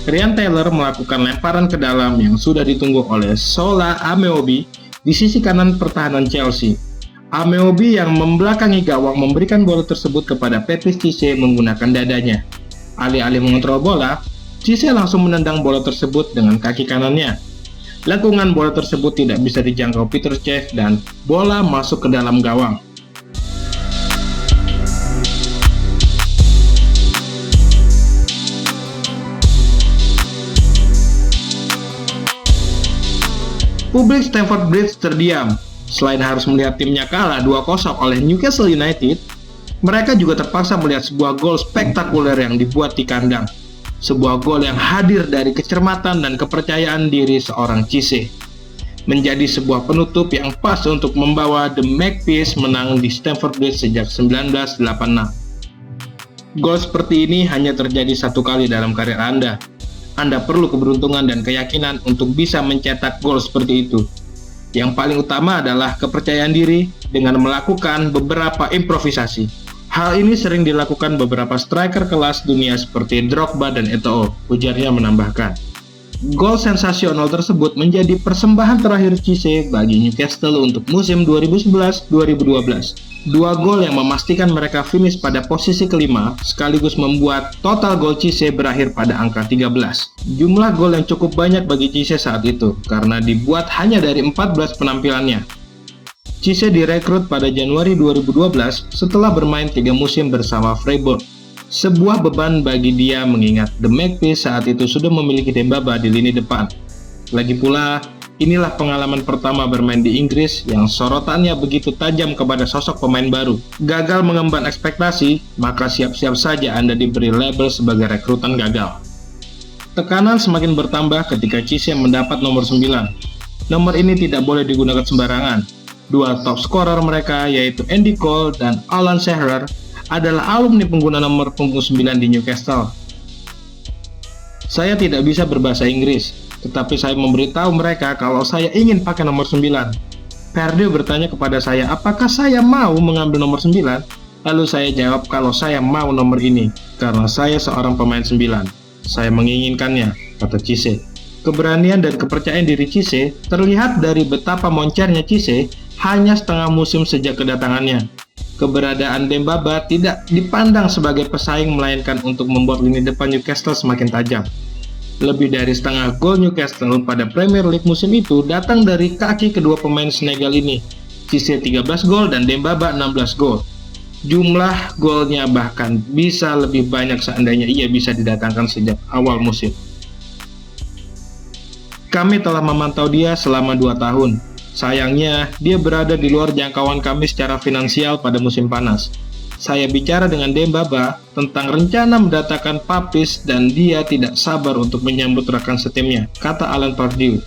Ryan Taylor melakukan lemparan ke dalam yang sudah ditunggu oleh Shola Ameobi di sisi kanan pertahanan Chelsea. Ameobi yang membelakangi gawang memberikan bola tersebut kepada Patrice Cisse menggunakan dadanya. Alih-alih mengontrol bola, Cisse langsung menendang bola tersebut dengan kaki kanannya. Lekungan bola tersebut tidak bisa dijangkau Peter Cech dan bola masuk ke dalam gawang. Publik Stamford Bridge terdiam. Selain harus melihat timnya kalah 2-0 oleh Newcastle United, mereka juga terpaksa melihat sebuah gol spektakuler yang dibuat di kandang. Sebuah gol yang hadir dari kecermatan dan kepercayaan diri seorang Cisse. Menjadi sebuah penutup yang pas untuk membawa The Magpies menang di Stamford Bridge sejak 1986. Gol seperti ini hanya terjadi satu kali dalam karir Anda. Anda perlu keberuntungan dan keyakinan untuk bisa mencetak gol seperti itu. Yang paling utama adalah kepercayaan diri dengan melakukan beberapa improvisasi. Hal ini sering dilakukan beberapa striker kelas dunia seperti Drogba dan Eto'o, ujarnya menambahkan. Gol sensasional tersebut menjadi persembahan terakhir Cisse bagi Newcastle untuk musim 2011-2012. Dua gol yang memastikan mereka finish pada posisi kelima sekaligus membuat total gol Cisse berakhir pada angka 13. Jumlah gol yang cukup banyak bagi Cisse saat itu karena dibuat hanya dari 14 penampilannya. Cisse direkrut pada Januari 2012 setelah bermain 3 musim bersama Freiburg. Sebuah beban bagi dia mengingat The Magpies saat itu sudah memiliki Dembaba di lini depan. Lagi pula, inilah pengalaman pertama bermain di Inggris yang sorotannya begitu tajam kepada sosok pemain baru. Gagal mengemban ekspektasi, maka siap-siap saja Anda diberi label sebagai rekrutan gagal. Tekanan semakin bertambah ketika Cisse mendapat nomor 9. Nomor ini tidak boleh digunakan sembarangan. Dua top scorer mereka yaitu Andy Cole dan Alan Shearer adalah alumni pengguna nomor punggung 9 di Newcastle. Saya tidak bisa berbahasa Inggris, tetapi saya memberitahu mereka kalau saya ingin pakai nomor 9. Perdue bertanya kepada saya apakah saya mau mengambil nomor 9. Lalu saya jawab kalau saya mau nomor ini, karena saya seorang pemain 9. Saya menginginkannya, kata Cisse. Keberanian dan kepercayaan diri Cisse terlihat dari betapa moncernya Cisse hanya setengah musim sejak kedatangannya. Keberadaan Dembaba tidak dipandang sebagai pesaing melainkan untuk membuat lini depan Newcastle semakin tajam. Lebih dari setengah gol Newcastle pada Premier League musim itu datang dari kaki kedua pemain Senegal ini. Cisse 13 gol dan Dembaba 16 gol. Jumlah golnya bahkan bisa lebih banyak seandainya ia bisa didatangkan sejak awal musim. Kami telah memantau dia selama 2 tahun. Sayangnya, dia berada di luar jangkauan kami secara finansial pada musim panas. Saya bicara dengan Dembaba tentang rencana mendatangkan Papis dan dia tidak sabar untuk menyambut rekan setimnya, kata Alan Pardew.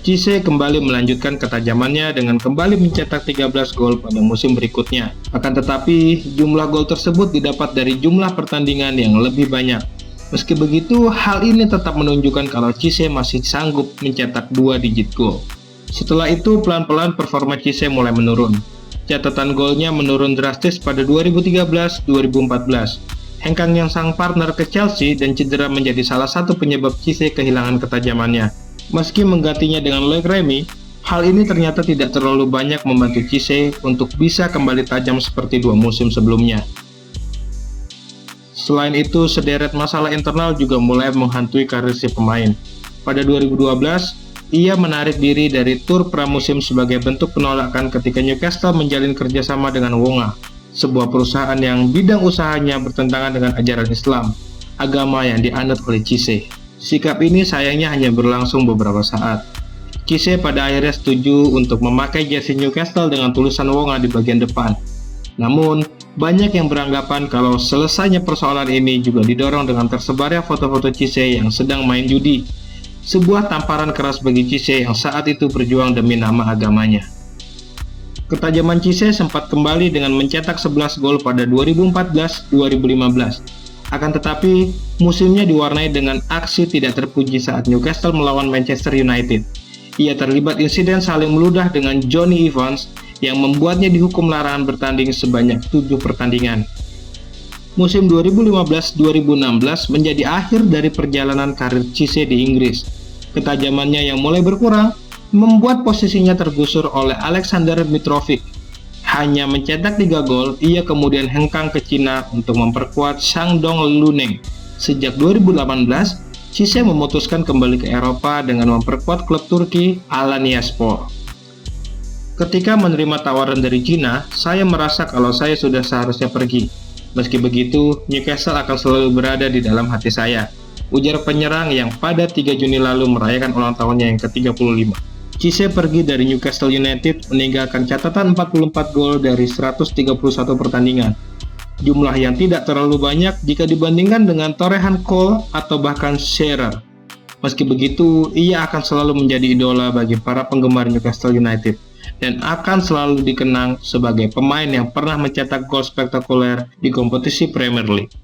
Cisse kembali melanjutkan ketajamannya dengan kembali mencetak 13 gol pada musim berikutnya. Akan tetapi, jumlah gol tersebut didapat dari jumlah pertandingan yang lebih banyak. Meski begitu, hal ini tetap menunjukkan kalau Cisse masih sanggup mencetak 2 digit gol. Setelah itu, pelan-pelan performa Cisse mulai menurun. Catatan golnya menurun drastis pada 2013-2014. Hengkangnya sang partner ke Chelsea dan cedera menjadi salah satu penyebab Cisse kehilangan ketajamannya. Meski menggantinya dengan Loic Remy, hal ini ternyata tidak terlalu banyak membantu Cisse untuk bisa kembali tajam seperti 2 musim sebelumnya. Selain itu, sederet masalah internal juga mulai menghantui karir si pemain. Pada 2012, ia menarik diri dari tur pramusim sebagai bentuk penolakan ketika Newcastle menjalin kerjasama dengan Wonga, sebuah perusahaan yang bidang usahanya bertentangan dengan ajaran Islam, agama yang dianut oleh Cisse. Sikap ini sayangnya hanya berlangsung beberapa saat. Cisse pada akhirnya setuju untuk memakai jersey Newcastle dengan tulisan Wonga di bagian depan. Namun, banyak yang beranggapan kalau selesainya persoalan ini juga didorong dengan tersebarnya foto-foto Cisse yang sedang main judi. Sebuah tamparan keras bagi Cisse yang saat itu berjuang demi nama agamanya. Ketajaman Cisse sempat kembali dengan mencetak 11 gol pada 2014-2015. Akan tetapi, musimnya diwarnai dengan aksi tidak terpuji saat Newcastle melawan Manchester United. Ia terlibat insiden saling meludah dengan Johnny Evans yang membuatnya dihukum larangan bertanding sebanyak 7 pertandingan. Musim 2015-2016 menjadi akhir dari perjalanan karir Cisse di Inggris. Ketajamannya yang mulai berkurang membuat posisinya tergusur oleh Alexander Mitrovic. Hanya mencetak 3 gol, ia kemudian hengkang ke Cina untuk memperkuat Shandong Luneng. Sejak 2018, Cisse memutuskan kembali ke Eropa dengan memperkuat klub Turki Alanyaspor. Ketika menerima tawaran dari Cina, saya merasa kalau saya sudah seharusnya pergi. Meski begitu, Newcastle akan selalu berada di dalam hati saya, ujar penyerang yang pada 3 Juni lalu merayakan ulang tahunnya yang ke-35. Cisse pergi dari Newcastle United meninggalkan catatan 44 gol dari 131 pertandingan. Jumlah yang tidak terlalu banyak jika dibandingkan dengan torehan Cole atau bahkan Shearer. Meski begitu, ia akan selalu menjadi idola bagi para penggemar Newcastle United dan akan selalu dikenang sebagai pemain yang pernah mencetak gol spektakuler di kompetisi Premier League.